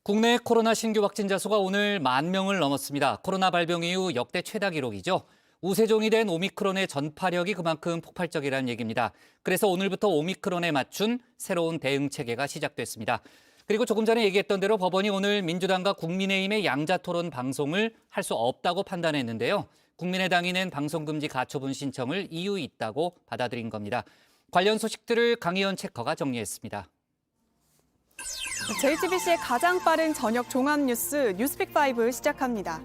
국내 코로나 신규 확진자 수가 오늘 10,000명을 넘었습니다. 코로나 발병 이후 역대 최다 기록이죠. 우세종이 된 오미크론의 전파력이 그만큼 폭발적이라는 얘기입니다. 그래서 오늘부터 오미크론에 맞춘 새로운 대응 체계가 시작됐습니다. 그리고 조금 전에 얘기했던 대로 법원이 오늘 민주당과 국민의힘의 양자토론 방송을 할 수 없다고 판단했는데요. 국민의당이 낸 방송금지 가처분 신청을 이유 있다고 받아들인 겁니다. 관련 소식들을 강희연 체커가 정리했습니다. JTBC의 가장 빠른 저녁 종합 뉴스 뉴스픽5 시작합니다.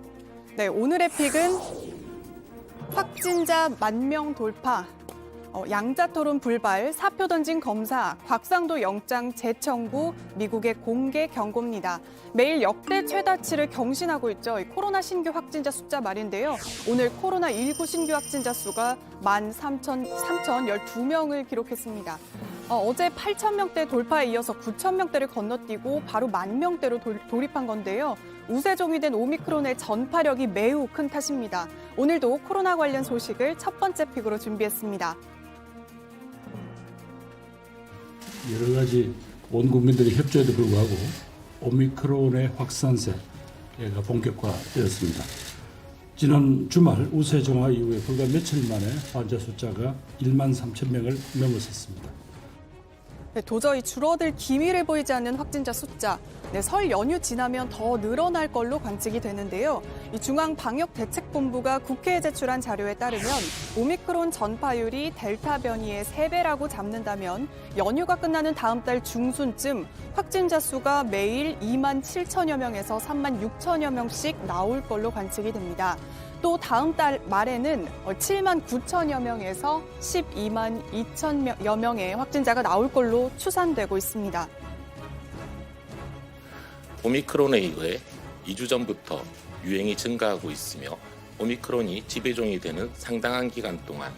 네, 오늘의 픽은 확진자 10,000명 돌파, 양자토론 불발, 사표 던진 검사, 곽상도 영장 재청구, 미국의 공개 경고입니다. 매일 역대 최다치를 경신하고 있죠. 코로나 신규 확진자 숫자 말인데요. 오늘 코로나19 신규 확진자 수가 13,012명을 기록했습니다. 어제 8,000명대 돌파에 이어서 9,000명대를 건너뛰고 바로 10,000명대로 돌입한 건데요. 우세종이 된 오미크론의 전파력이 매우 큰 탓입니다. 오늘도 코로나 관련 소식을 첫 번째 픽으로 준비했습니다. 여러 가지 온 국민들이 협조에도 불구하고 오미크론의 확산세가 본격화되었습니다. 지난 주말 우세종화 이후에 불과 며칠 만에 환자 숫자가 13,000명을 넘어섰습니다. 네, 도저히 줄어들 기미를 보이지 않는 확진자 숫자. 네, 설 연휴 지나면 더 늘어날 걸로 관측이 되는데요. 이 중앙방역대책본부가 국회에 제출한 자료에 따르면 오미크론 전파율이 델타 변이의 3배라고 잡는다면 연휴가 끝나는 다음 달 중순쯤 확진자 수가 매일 27,000여 명에서 36,000여 명씩 나올 걸로 관측이 됩니다. 또 다음 달 말에는 79,000여 명에서 122,000여 명의 확진자가 나올 걸로 추산되고 있습니다. 오미크론에 의해 2주 전부터 유행이 증가하고 있으며 오미크론이 지배종이 되는 상당한 기간 동안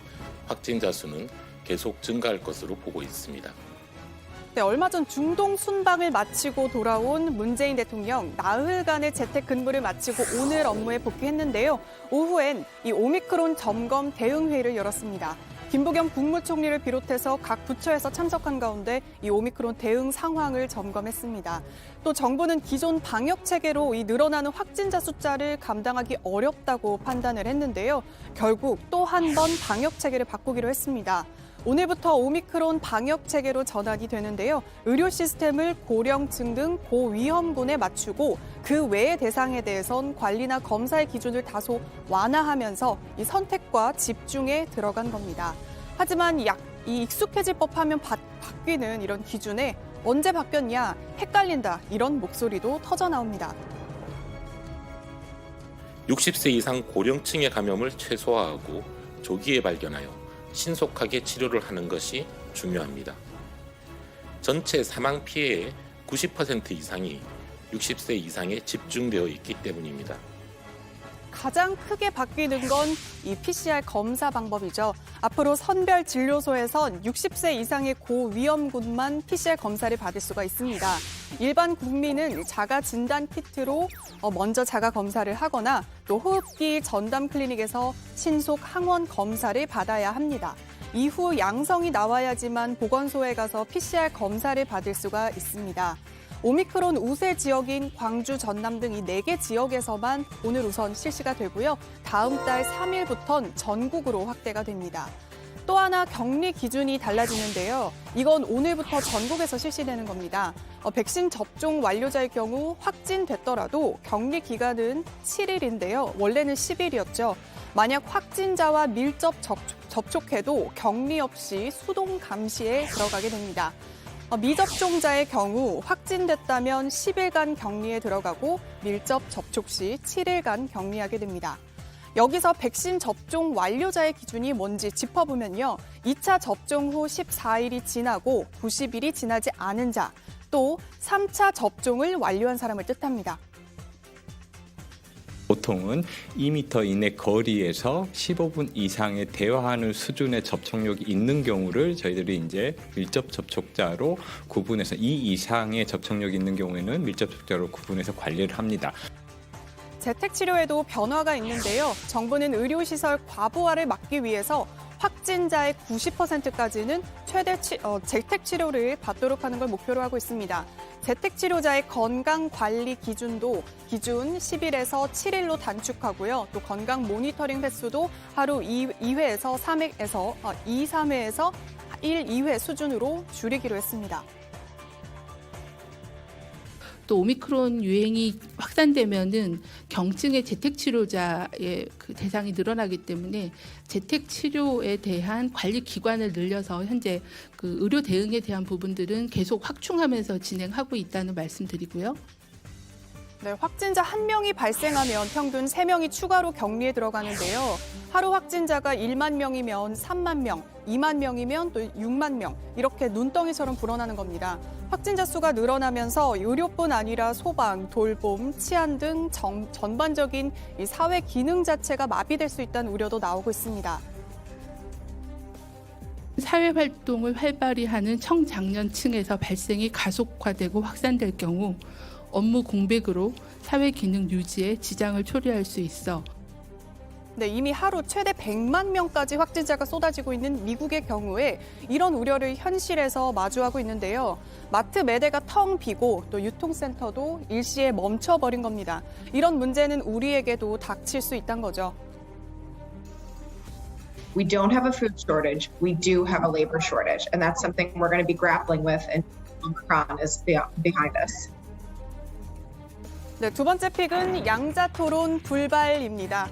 확진자 수는 계속 증가할 것으로 보고 있습니다. 네, 얼마 전 중동 순방을 마치고 돌아온 문재인 대통령 나흘간의 재택 근무를 마치고 오늘 업무에 복귀했는데요. 오후엔 이 오미크론 점검 대응회의를 열었습니다. 김부겸 국무총리를 비롯해서 각 부처에서 참석한 가운데 이 오미크론 대응 상황을 점검했습니다. 또 정부는 기존 방역 체계로 이 늘어나는 확진자 숫자를 감당하기 어렵다고 판단을 했는데요. 결국 또 한 번 방역 체계를 바꾸기로 했습니다. 오늘부터 오미크론 방역 체계로 전환이 되는데요. 의료 시스템을 고령층 등 고위험군에 맞추고 그 외의 대상에 대해선 관리나 검사의 기준을 다소 완화하면서 이 선택과 집중에 들어간 겁니다. 하지만 이 익숙해질 법하면 바뀌는 이런 기준에 언제 바뀌었냐, 헷갈린다 이런 목소리도 터져 나옵니다. 60세 이상 고령층의 감염을 최소화하고 조기에 발견하여 신속하게 치료를 하는 것이 중요합니다. 전체 사망 피해의 90% 이상이 60세 이상에 집중되어 있기 때문입니다. 가장 크게 바뀌는 건 이 PCR 검사 방법이죠. 앞으로 선별 진료소에선 60세 이상의 고위험군만 PCR 검사를 받을 수가 있습니다. 일반 국민은 자가 진단 키트로 먼저 자가 검사를 하거나 또 호흡기 전담 클리닉에서 신속 항원 검사를 받아야 합니다. 이후 양성이 나와야지만 보건소에 가서 PCR 검사를 받을 수가 있습니다. 오미크론 우세 지역인 광주, 전남 등 이 4개 지역에서만 오늘 우선 실시가 되고요. 다음 달 3일부터는 전국으로 확대가 됩니다. 또 하나 격리 기준이 달라지는데요. 이건 오늘부터 전국에서 실시되는 겁니다. 백신 접종 완료자의 경우 확진됐더라도 격리 기간은 7일인데요. 원래는 10일이었죠. 만약 확진자와 밀접 접촉해도 격리 없이 수동 감시에 들어가게 됩니다. 미접종자의 경우 확진됐다면 10일간 격리에 들어가고 밀접 접촉 시 7일간 격리하게 됩니다. 여기서 백신 접종 완료자의 기준이 뭔지 짚어보면요. 2차 접종 후 14일이 지나고 90일이 지나지 않은 자, 또 3차 접종을 완료한 사람을 뜻합니다. 보통은 2m 이내 거리에서 15분 이상의 대화하는 수준의 접촉력이 있는 경우를 저희들이 이제 밀접 접촉자로 구분해서 이 이상의 접촉력이 있는 경우에는 밀접 접촉자로 구분해서 관리를 합니다. 재택치료에도 변화가 있는데요. 정부는 의료시설 과부하를 막기 위해서 확진자의 90%까지는 최대 재택치료를 받도록 하는 걸 목표로 하고 있습니다. 재택치료자의 건강관리 기준도 기준 10일에서 7일로 단축하고요. 또 건강 모니터링 횟수도 하루 2회에서 3회에서 1, 2회 수준으로 줄이기로 했습니다. 또 오미크론 유행이 확산되면은 경증의 재택치료자의 그 대상이 늘어나기 때문에 재택치료에 대한 관리 기관을 늘려서 현재 그 의료 대응에 대한 부분들은 계속 확충하면서 진행하고 있다는 말씀드리고요. 네, 확진자 1명이 발생하면 평균 3명이 추가로 격리에 들어가는데요. 하루 확진자가 1만 명이면 3만 명, 2만 명이면 또 6만 명 이렇게 눈덩이처럼 불어나는 겁니다. 확진자 수가 늘어나면서 의료뿐 아니라 소방, 돌봄, 치안 등 전반적인 이 사회 기능 자체가 마비될 수 있다는 우려도 나오고 있습니다. 사회활동을 활발히 하는 청장년층에서 발생이 가속화되고 확산될 경우 업무 공백으로 사회 기능 유지에 지장을 초래할 수 있어 네, 이미 하루 최대 100만 명까지 확진자가 쏟아지고 있는 미국의 경우에 이런 우려를 현실에서 마주하고 있는데요. 마트 매대가 텅 비고 또 유통센터도 일시에 멈춰버린 겁니다. 이런 문제는 우리에게도 닥칠 수 있다는 거죠. We don't have a food shortage. We do have a labor shortage. And that's something we're going to be grappling with and Omicron is behind us. 네, 두 번째 픽은 양자 토론 불발입니다.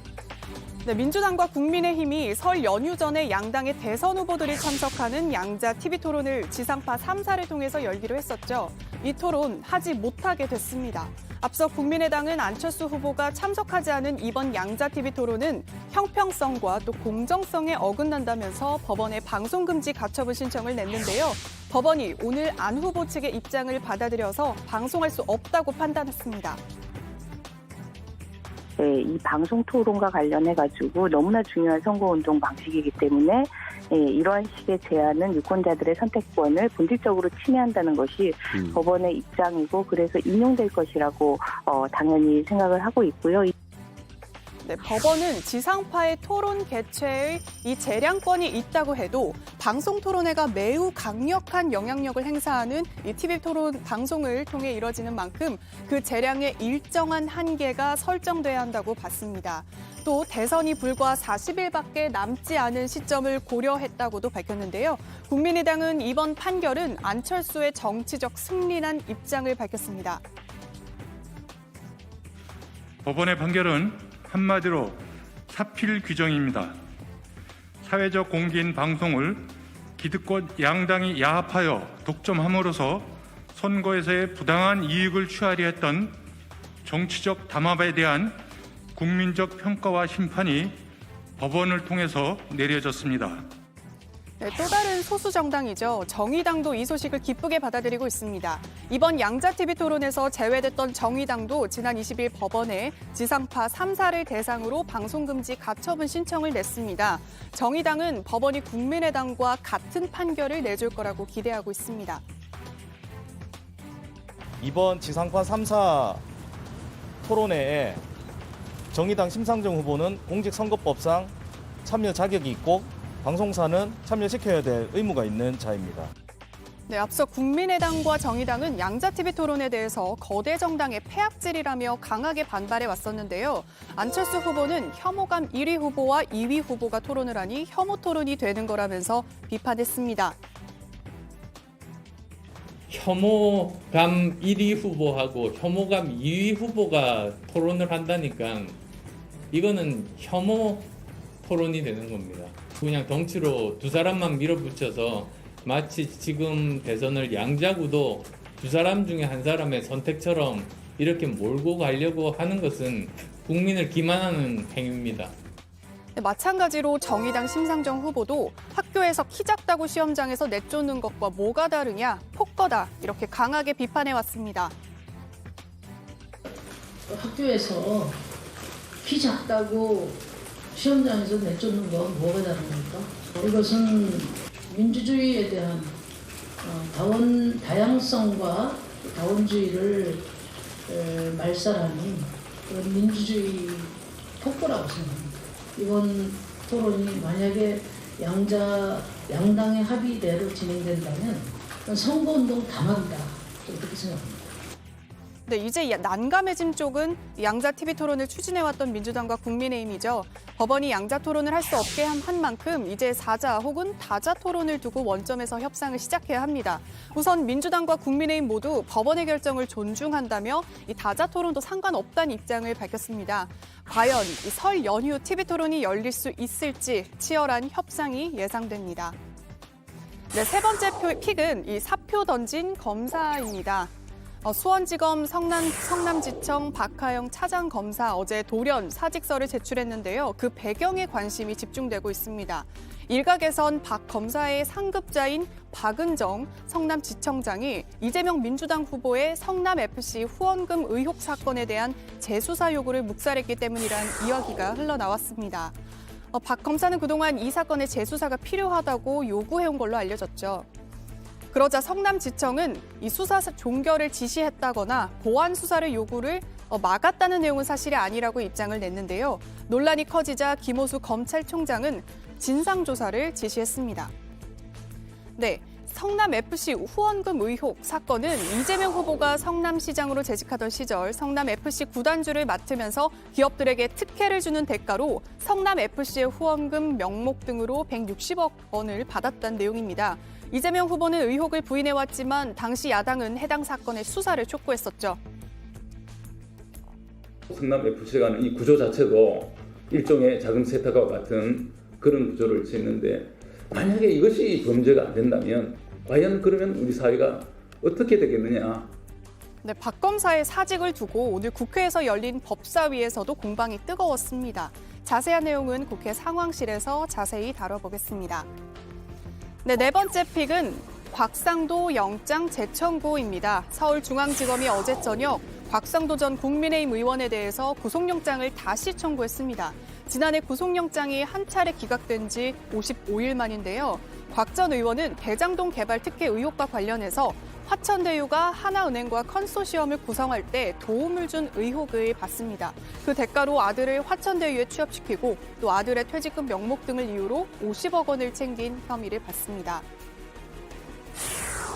네, 민주당과 국민의힘이 설 연휴 전에 양당의 대선 후보들이 참석하는 양자 TV 토론을 지상파 3사를 통해서 열기로 했었죠. 이 토론 하지 못하게 됐습니다. 앞서 국민의당은 안철수 후보가 참석하지 않은 이번 양자 TV 토론은 형평성과 또 공정성에 어긋난다면서 법원에 방송금지 가처분 신청을 냈는데요. 법원이 오늘 안 후보 측의 입장을 받아들여서 방송할 수 없다고 판단했습니다. 네, 이 방송 토론과 관련해가지고 너무나 중요한 선거운동 방식이기 때문에 이러한 식의 제안은 유권자들의 선택권을 본질적으로 침해한다는 것이 법원의 입장이고 그래서 인용될 것이라고 당연히 생각을 하고 있고요. 네, 법원은 지상파의 토론 개최의 이 재량권이 있다고 해도 방송 토론회가 매우 강력한 영향력을 행사하는 이 TV 토론 방송을 통해 이뤄지는 만큼 그 재량에 일정한 한계가 설정돼야 한다고 봤습니다. 또 대선이 불과 40일밖에 남지 않은 시점을 고려했다고도 밝혔는데요. 국민의당은 이번 판결은 안철수의 정치적 승리란 입장을 밝혔습니다. 법원의 판결은 한마디로 사필 규정입니다. 사회적 공개인 방송을 기득권 양당이 야합하여 독점함으로써 선거에서의 부당한 이익을 취하려 했던 정치적 담합에 대한 국민적 평가와 심판이 법원을 통해서 내려졌습니다. 네, 또 다른 소수 정당이죠. 정의당도 이 소식을 기쁘게 받아들이고 있습니다. 이번 양자TV 토론에서 제외됐던 정의당도 지난 20일 법원에 지상파 3사를 대상으로 방송금지 가처분 신청을 냈습니다. 정의당은 법원이 국민의당과 같은 판결을 내줄 거라고 기대하고 있습니다. 이번 지상파 3사 토론회에 정의당 심상정 후보는 공직선거법상 참여 자격이 있고 방송사는 참여시켜야 될 의무가 있는 자입니다. 네, 앞서 국민의당과 정의당은 양자TV 토론에 대해서 거대 정당의 폐악질이라며 강하게 반발해 왔었는데요. 안철수 후보는 혐오감 1위 후보와 2위 후보가 토론을 하니 혐오 토론이 되는 거라면서 비판했습니다. 혐오감 1위 후보하고 혐오감 2위 후보가 토론을 한다니까 이거는 혐오 토론이 되는 겁니다. 그냥 덩치로 두 사람만 밀어붙여서 마치 지금 대선을 양자구도 두 사람 중에 한 사람의 선택처럼 이렇게 몰고 가려고 하는 것은 국민을 기만하는 행위입니다. 네, 마찬가지로 정의당 심상정 후보도 학교에서 키 작다고 시험장에서 내쫓는 것과 뭐가 다르냐, 폭거다 이렇게 강하게 비판해왔습니다. 학교에서 키 작다고 시험장에서 내쫓는 건 뭐가 다른 겁니까? 이것은 민주주의에 대한 다양성과 다원주의를 말살하는 그런 민주주의 폭거라고 생각합니다. 이번 토론이 만약에 양당의 합의대로 진행된다면 선거운동 담합이다. 그렇게 생각합니다. 네, 이제 난감해진 쪽은 양자 TV 토론을 추진해왔던 민주당과 국민의힘이죠. 법원이 양자 토론을 할 수 없게 한 만큼 이제 사자 혹은 다자 토론을 두고 원점에서 협상을 시작해야 합니다. 우선 민주당과 국민의힘 모두 법원의 결정을 존중한다며 이 다자 토론도 상관없다는 입장을 밝혔습니다. 과연 이 설 연휴 TV 토론이 열릴 수 있을지 치열한 협상이 예상됩니다. 네, 세 번째 픽은 이 사표 던진 검사입니다. 수원지검 성남지청 박하영 차장검사 어제 돌연 사직서를 제출했는데요. 그 배경에 관심이 집중되고 있습니다. 일각에선 박 검사의 상급자인 박은정 성남지청장이 이재명 민주당 후보의 성남FC 후원금 의혹 사건에 대한 재수사 요구를 묵살했기 때문이란 이야기가 흘러나왔습니다. 박 검사는 그동안 이 사건의 재수사가 필요하다고 요구해온 걸로 알려졌죠. 그러자 성남지청은 이 수사 종결을 지시했다거나 보완 수사를 요구를 막았다는 내용은 사실이 아니라고 입장을 냈는데요. 논란이 커지자 김호수 검찰총장은 진상조사를 지시했습니다. 네, 성남FC 후원금 의혹 사건은 이재명 후보가 성남시장으로 재직하던 시절 성남FC 구단주를 맡으면서 기업들에게 특혜를 주는 대가로 성남FC의 후원금 명목 등으로 160억 원을 받았다는 내용입니다. 이재명 후보는 의혹을 부인해왔지만 당시 야당은 해당 사건의 수사를 촉구했었죠. 성남FC가 하는 이 구조 자체도 일종의 자금 세탁과 같은 그런 구조를 짓는데 만약에 이것이 범죄가 안 된다면 과연 그러면 우리 사회가 어떻게 되겠느냐. 네, 박 검사의 사직을 두고 오늘 국회에서 열린 법사위에서도 공방이 뜨거웠습니다. 자세한 내용은 국회 상황실에서 자세히 다뤄보겠습니다. 네 번째 픽은 곽상도 영장 재청구입니다. 서울중앙지검이 어제 저녁 곽상도 전 국민의힘 의원에 대해서 구속영장을 다시 청구했습니다. 지난해 구속영장이 한 차례 기각된 지 55일 만인데요. 곽 전 의원은 대장동 개발 특혜 의혹과 관련해서 화천대유가 하나은행과 컨소시엄을 구성할 때 도움을 준 의혹을 받습니다. 그 대가로 아들을 화천대유에 취업시키고 또 아들의 퇴직금 명목 등을 이유로 50억 원을 챙긴 혐의를 받습니다.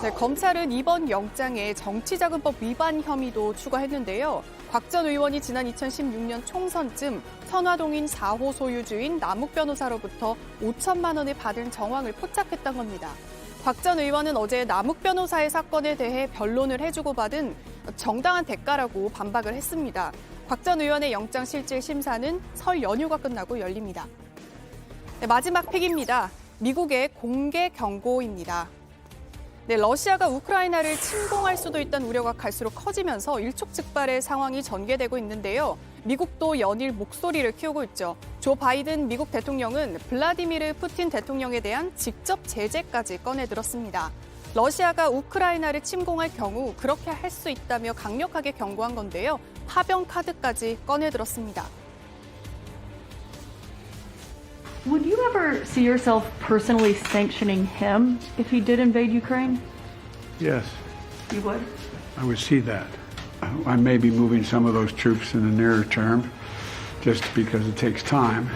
네, 검찰은 이번 영장에 정치자금법 위반 혐의도 추가했는데요. 곽 전 의원이 지난 2016년 총선쯤 선화동인 4호 소유주인 남욱 변호사로부터 5천만 원을 받은 정황을 포착했던 겁니다. 곽 전 의원은 어제 남욱 변호사의 사건에 대해 변론을 해주고 받은 정당한 대가라고 반박을 했습니다. 곽 전 의원의 영장실질 심사는 설 연휴가 끝나고 열립니다. 네, 마지막 픽입니다. 미국의 공개 경고입니다. 네, 러시아가 우크라이나를 침공할 수도 있다는 우려가 갈수록 커지면서 일촉즉발의 상황이 전개되고 있는데요. 미국도 연일 목소리를 키우고 있죠. 조 바이든 미국 대통령은 블라디미르 푸틴 대통령에 대한 직접 제재까지 꺼내들었습니다. 러시아가 우크라이나를 침공할 경우 그렇게 할 수 있다며 강력하게 경고한 건데요. 파병 카드까지 꺼내들었습니다. Would you ever see yourself personally sanctioning him if he did invade Ukraine? Yes. You would? I would see that. I may be moving some of those troops in the nearer term just because it takes time.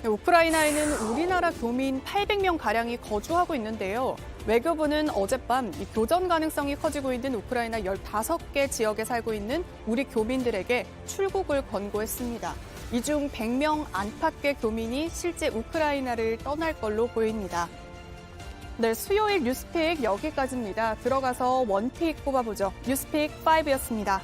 우크라이나에는 우리나라 교민 800명가량이 거주하고 있는데요. 외교부는 어젯밤 이 교전 가능성이 커지고 있는 우크라이나 15개 지역에 살고 있는 우리 교민들에게 출국을 권고했습니다. 이 중 100명 안팎의 교민이 실제 우크라이나를 떠날 걸로 보입니다. 네, 수요일 뉴스픽 여기까지입니다. 들어가서 원픽 뽑아보죠. 뉴스픽 5였습니다.